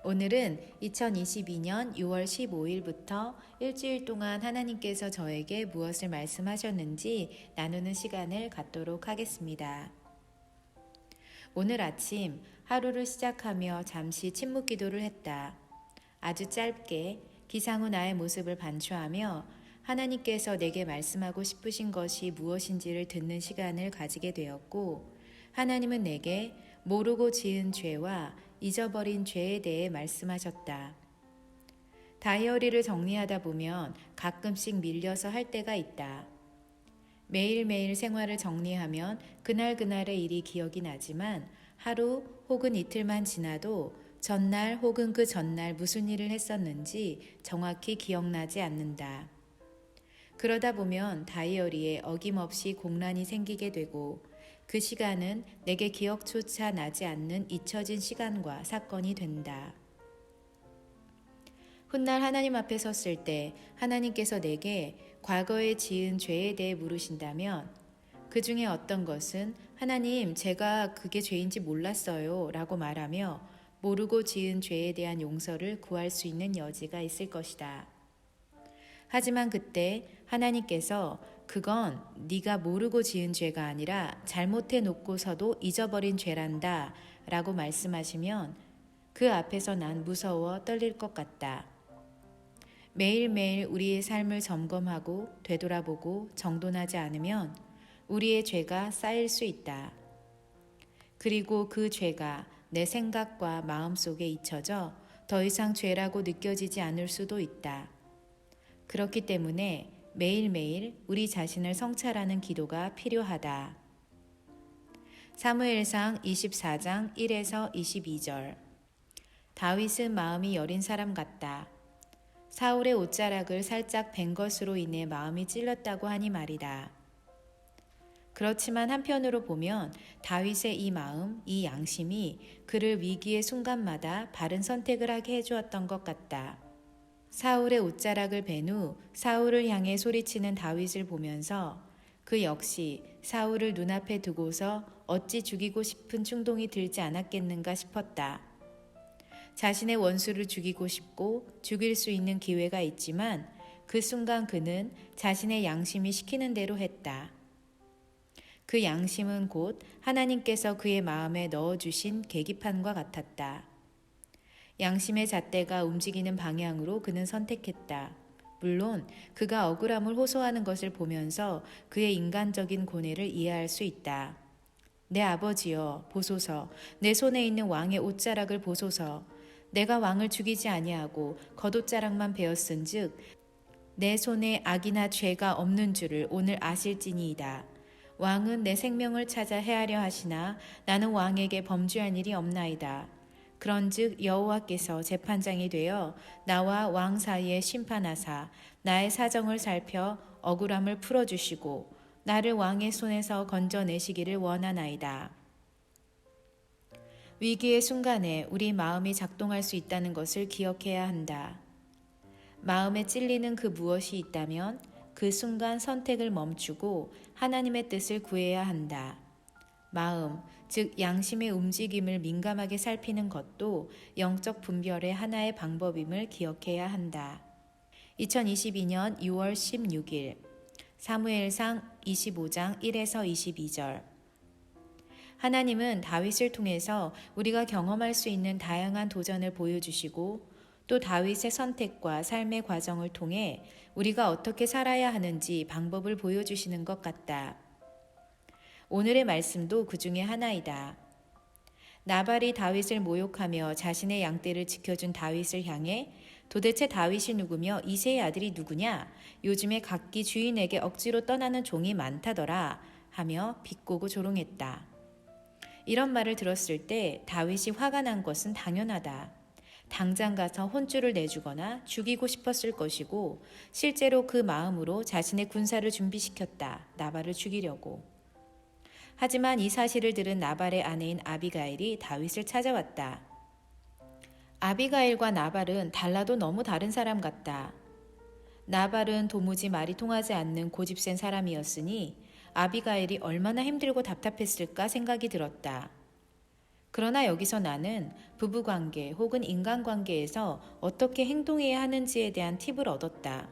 오늘은 2022년 6월 15일부터 일주일 동안 하나님께서 저에게 무엇을 말씀하셨는지 나누는 시간을 갖도록 하겠습니다. 오늘 아침 하루를 시작하며 잠시 침묵 기도를 했다. 아주 짧게 기상 후 나의 모습을 반추하며 하나님께서 내게 말씀하고 싶으신 것이 무엇인지를 듣는 시간을 가지게 되었고, 하나님은 내게 모르고 지은 죄와 잊어버린 죄에 대해 말씀하셨다. 다이어리를 정리하다 보면 가끔씩 밀려서 할 때가 있다. 매일매일 생활을 정리하면 그날그날의 일이 기억이 나지만 하루 혹은 이틀만 지나도 전날 혹은 그 전날 무슨 일을 했었는지 정확히 기억나지 않는다. 그러다 보면 다이어리에 어김없이 공란이 생기게 되고 그 시간은 내게 기억조차 나지 않는 잊혀진 시간과 사건이 된다. 훗날 하나님 앞에 섰을 때 하나님께서 내게 과거에 지은 죄에 대해 물으신다면 그 중에 어떤 것은 하나님, 제가 그게 죄인지 몰랐어요 라고 말하며 모르고 지은 죄에 대한 용서를 구할 수 있는 여지가 있을 것이다. 하지만 그때 하나님께서 그건 네가 모르고 지은 죄가 아니라 잘못해 놓고서도 잊어버린 죄란다 라고 말씀하시면 그 앞에서 난 무서워 떨릴 것 같다. 매일매일 우리의 삶을 점검하고 되돌아보고 정돈하지 않으면 우리의 죄가 쌓일 수 있다. 그리고 그 죄가 내 생각과 마음 속에 잊혀져 더 이상 죄라고 느껴지지 않을 수도 있다. 그렇기 때문에 매일매일 우리 자신을 성찰하는 기도가 필요하다. 사무엘상 24장 1에서 22절. 다윗은 마음이 여린 사람 같다. 사울의 옷자락을 살짝 벤 것으로 인해 마음이 찔렸다고 하니 말이다. 그렇지만 한편으로 보면 다윗의 이 마음, 이 양심이 그를 위기의 순간마다 바른 선택을 하게 해주었던 것 같다. 사울의 옷자락을 벤 후 사울을 향해 소리치는 다윗을 보면서 그 역시 사울을 눈앞에 두고서 어찌 죽이고 싶은 충동이 들지 않았겠는가 싶었다. 자신의 원수를 죽이고 싶고 죽일 수 있는 기회가 있지만 그 순간 그는 자신의 양심이 시키는 대로 했다. 그 양심은 곧 하나님께서 그의 마음에 넣어주신 계기판과 같았다. 양심의 잣대가 움직이는 방향으로 그는 선택했다. 물론 그가 억울함을 호소하는 것을 보면서 그의 인간적인 고뇌를 이해할 수 있다. 내 아버지여 보소서, 내 손에 있는 왕의 옷자락을 보소서. 내가 왕을 죽이지 아니하고 겉옷자락만 베었은즉 내 손에 악이나 죄가 없는 줄을 오늘 아실지니이다. 왕은 내 생명을 찾아 해하려 하시나 나는 왕에게 범죄한 일이 없나이다. 그런즉 여호와께서 재판장이 되어 나와 왕 사이에 심판하사 나의 사정을 살펴 억울함을 풀어주시고 나를 왕의 손에서 건져내시기를 원하나이다. 위기의 순간에 우리 마음이 작동할 수 있다는 것을 기억해야 한다. 마음에 찔리는 그 무엇이 있다면 그 순간 선택을 멈추고 하나님의 뜻을 구해야 한다. 마음, 즉 양심의 움직임을 민감하게 살피는 것도 영적 분별의 하나의 방법임을 기억해야 한다. 2022년 6월 16일 사무엘상 25장 1에서 22절. 하나님은 다윗을 통해서 우리가 경험할 수 있는 다양한 도전을 보여주시고 또 다윗의 선택과 삶의 과정을 통해 우리가 어떻게 살아야 하는지 방법을 보여주시는 것 같다. 오늘의 말씀도 그 중에 하나이다. 나발이 다윗을 모욕하며 자신의 양떼를 지켜준 다윗을 향해 도대체 다윗이 누구며 이새의 아들이 누구냐? 요즘에 각기 주인에게 억지로 떠나는 종이 많다더라 하며 비꼬고 조롱했다. 이런 말을 들었을 때 다윗이 화가 난 것은 당연하다. 당장 가서 혼쭐을 내주거나 죽이고 싶었을 것이고 실제로 그 마음으로 자신의 군사를 준비시켰다. 나발을 죽이려고. 하지만 이 사실을 들은 나발의 아내인 아비가일이 다윗을 찾아왔다. 아비가일과 나발은 달라도 너무 다른 사람 같다. 나발은 도무지 말이 통하지 않는 고집센 사람이었으니 아비가일이 얼마나 힘들고 답답했을까 생각이 들었다. 그러나 여기서 나는 부부관계 혹은 인간관계에서 어떻게 행동해야 하는지에 대한 팁을 얻었다.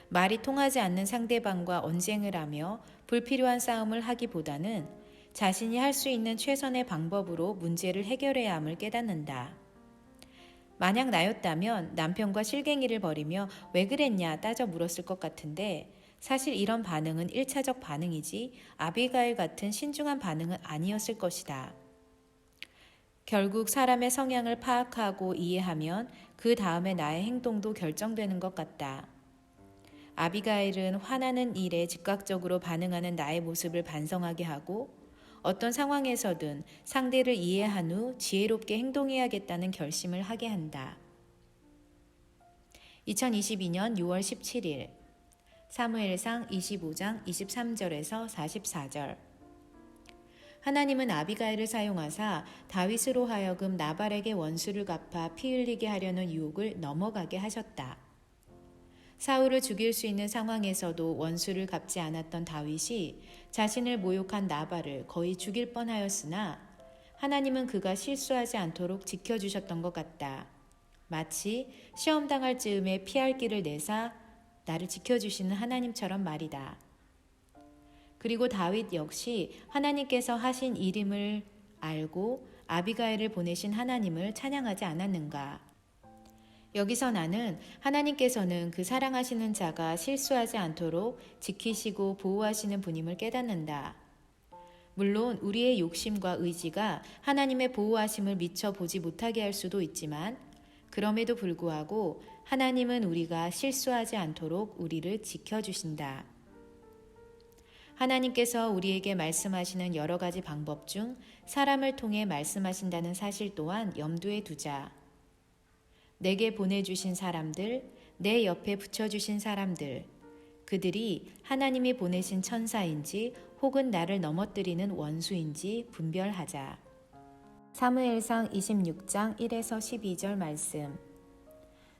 말이 통하지 않는 상대방과 언쟁을 하며 불필요한 싸움을 하기보다는 자신이 할 수 있는 최선의 방법으로 문제를 해결해야 함을 깨닫는다. 만약 나였다면 남편과 실갱이를 벌이며 왜 그랬냐 따져 물었을 것 같은데 사실 이런 반응은 1차적 반응이지 아비가일 같은 신중한 반응은 아니었을 것이다. 결국 사람의 성향을 파악하고 이해하면 그 다음에 나의 행동도 결정되는 것 같다. 아비가일은 화나는 일에 즉각적으로 반응하는 나의 모습을 반성하게 하고 어떤 상황에서든 상대를 이해한 후 지혜롭게 행동해야겠다는 결심을 하게 한다. 2022년 6월 17일 사무엘상 25장 23절에서 44절 하나님은 아비가일을 사용하사 다윗으로 하여금 나발에게 원수를 갚아 피 흘리게 하려는 유혹을 넘어가게 하셨다. 사울을 죽일 수 있는 상황에서도 원수를 갚지 않았던 다윗이 자신을 모욕한 나발을 거의 죽일 뻔하였으나 하나님은 그가 실수하지 않도록 지켜주셨던 것 같다. 마치 시험 당할 즈음에 피할 길을 내사 나를 지켜주시는 하나님처럼 말이다. 그리고 다윗 역시 하나님께서 하신 일임을 알고 아비가일을 보내신 하나님을 찬양하지 않았는가? 여기서 나는 하나님께서는 그 사랑하시는 자가 실수하지 않도록 지키시고 보호하시는 분임을 깨닫는다. 물론 우리의 욕심과 의지가 하나님의 보호하심을 미처 보지 못하게 할 수도 있지만 그럼에도 불구하고 하나님은 우리가 실수하지 않도록 우리를 지켜주신다. 하나님께서 우리에게 말씀하시는 여러 가지 방법 중 사람을 통해 말씀하신다는 사실 또한 염두에 두자. 내게 보내주신 사람들, 내 옆에 붙여주신 사람들, 그들이 하나님이 보내신 천사인지 혹은 나를 넘어뜨리는 원수인지 분별하자. 사무엘상 26장 1에서 12절 말씀.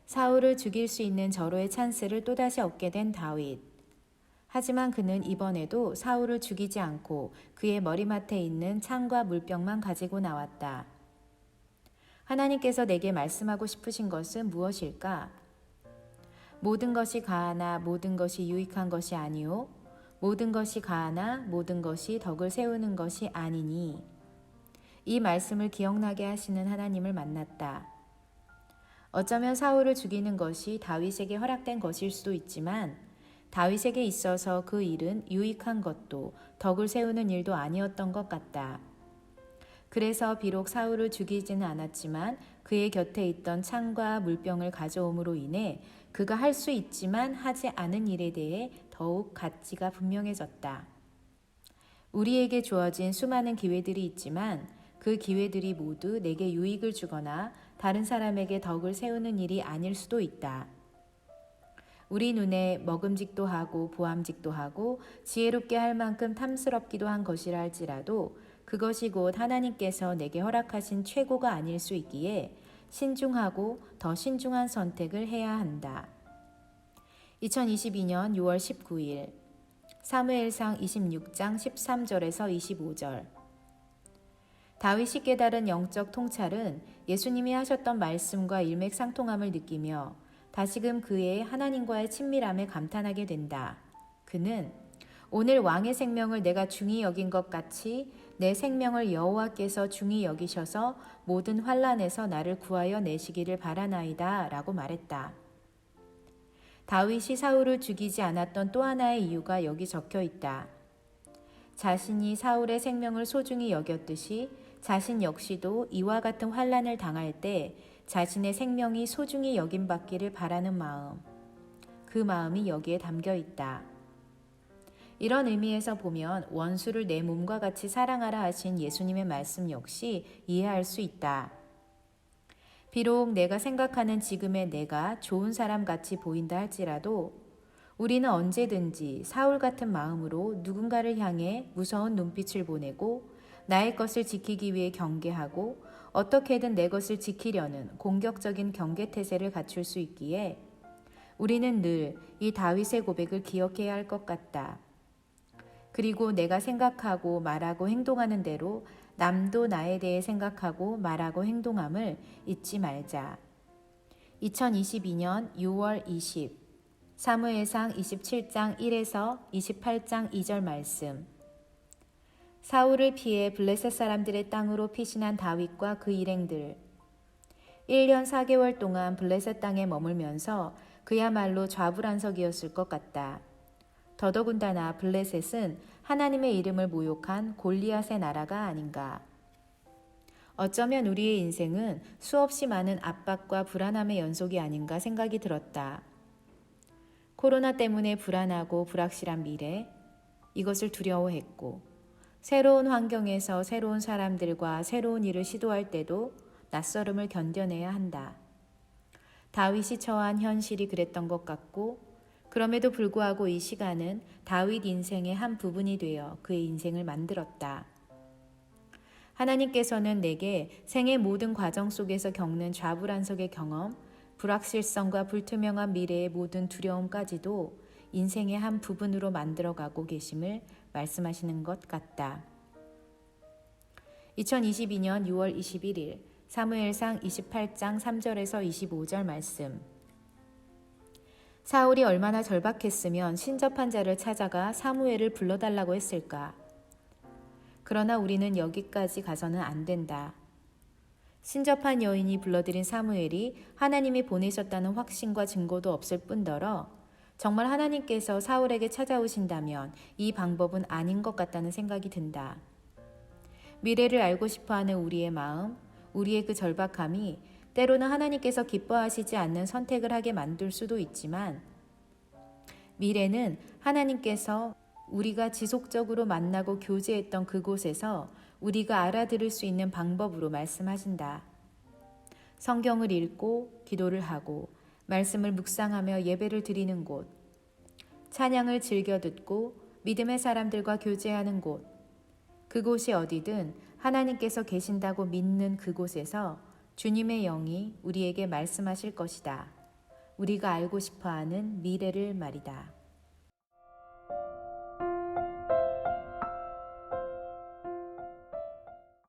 사울을 죽일 수 있는 절호의 찬스를 또다시 얻게 된 다윗. 하지만 그는 이번에도 사울을 죽이지 않고 그의 머리맡에 있는 창과 물병만 가지고 나왔다. 하나님께서 내게 말씀하고 싶으신 것은 무엇일까? 모든 것이 가하나 모든 것이 유익한 것이 아니요 모든 것이 가하나 모든 것이 덕을 세우는 것이 아니니. 이 말씀을 기억나게 하시는 하나님을 만났다. 어쩌면 사울을 죽이는 것이 다윗에게 허락된 것일 수도 있지만 다윗에게 있어서 그 일은 유익한 것도 덕을 세우는 일도 아니었던 것 같다. 그래서 비록 사울을 죽이지는 않았지만 그의 곁에 있던 창과 물병을 가져옴으로 인해 그가 할 수 있지만 하지 않은 일에 대해 더욱 가치가 분명해졌다. 우리에게 주어진 수많은 기회들이 있지만 그 기회들이 모두 내게 유익을 주거나 다른 사람에게 덕을 세우는 일이 아닐 수도 있다. 우리 눈에 먹음직도 하고 보암직도 하고 지혜롭게 할 만큼 탐스럽기도 한 것이라 할지라도 그것이 곧 하나님께서 내게 허락하신 최고가 아닐 수 있기에 신중하고 더 신중한 선택을 해야 한다. 2022년 6월 19일 사무엘상 26장 13절에서 25절 다윗이 깨달은 영적 통찰은 예수님이 하셨던 말씀과 일맥상통함을 느끼며 다시금 그의 하나님과의 친밀함에 감탄하게 된다. 그는 오늘 왕의 생명을 내가 중히 여긴 것 같이 내 생명을 여호와께서 중히 여기셔서 모든 환난에서 나를 구하여 내시기를 바라나이다 라고 말했다. 다윗이 사울을 죽이지 않았던 또 하나의 이유가 여기 적혀 있다. 자신이 사울의 생명을 소중히 여겼듯이 자신 역시도 이와 같은 환난을 당할 때 자신의 생명이 소중히 여김받기를 바라는 마음. 그 마음이 여기에 담겨 있다. 이런 의미에서 보면 원수를 내 몸과 같이 사랑하라 하신 예수님의 말씀 역시 이해할 수 있다. 비록 내가 생각하는 지금의 내가 좋은 사람 같이 보인다 할지라도 우리는 언제든지 사울 같은 마음으로 누군가를 향해 무서운 눈빛을 보내고 나의 것을 지키기 위해 경계하고 어떻게든 내 것을 지키려는 공격적인 경계태세를 갖출 수 있기에 우리는 늘 이 다윗의 고백을 기억해야 할 것 같다. 그리고 내가 생각하고 말하고 행동하는 대로 남도 나에 대해 생각하고 말하고 행동함을 잊지 말자. 2022년 6월 20 사무엘상 27장 1에서 28장 2절 말씀. 사울을 피해 블레셋 사람들의 땅으로 피신한 다윗과 그 일행들. 1년 4개월 동안 블레셋 땅에 머물면서 그야말로 좌불안석이었을 것 같다. 더더군다나 블레셋은 하나님의 이름을 모욕한 골리앗의 나라가 아닌가. 어쩌면 우리의 인생은 수없이 많은 압박과 불안함의 연속이 아닌가 생각이 들었다. 코로나 때문에 불안하고 불확실한 미래, 이것을 두려워했고, 새로운 환경에서 새로운 사람들과 새로운 일을 시도할 때도 낯설음을 견뎌내야 한다. 다윗이 처한 현실이 그랬던 것 같고, 그럼에도 불구하고 이 시간은 다윗 인생의 한 부분이 되어 그의 인생을 만들었다. 하나님께서는 내게 생의 모든 과정 속에서 겪는 좌불안석의 경험, 불확실성과 불투명한 미래의 모든 두려움까지도 인생의 한 부분으로 만들어가고 계심을 말씀하시는 것 같다. 2022년 6월 21일 사무엘상 28장 3절에서 25절 말씀. 사울이 얼마나 절박했으면 신접한 자를 찾아가 사무엘을 불러달라고 했을까? 그러나 우리는 여기까지 가서는 안 된다. 신접한 여인이 불러들인 사무엘이 하나님이 보내셨다는 확신과 증거도 없을 뿐더러 정말 하나님께서 사울에게 찾아오신다면 이 방법은 아닌 것 같다는 생각이 든다. 미래를 알고 싶어하는 우리의 마음, 우리의 그 절박함이 때로는 하나님께서 기뻐하시지 않는 선택을 하게 만들 수도 있지만 미래는 하나님께서 우리가 지속적으로 만나고 교제했던 그곳에서 우리가 알아들을 수 있는 방법으로 말씀하신다. 성경을 읽고 기도를 하고 말씀을 묵상하며 예배를 드리는 곳, 찬양을 즐겨 듣고 믿음의 사람들과 교제하는 곳, 그곳이 어디든 하나님께서 계신다고 믿는 그곳에서 주님의 영이 우리에게 말씀하실 것이다. 우리가 알고 싶어하는 미래를 말이다.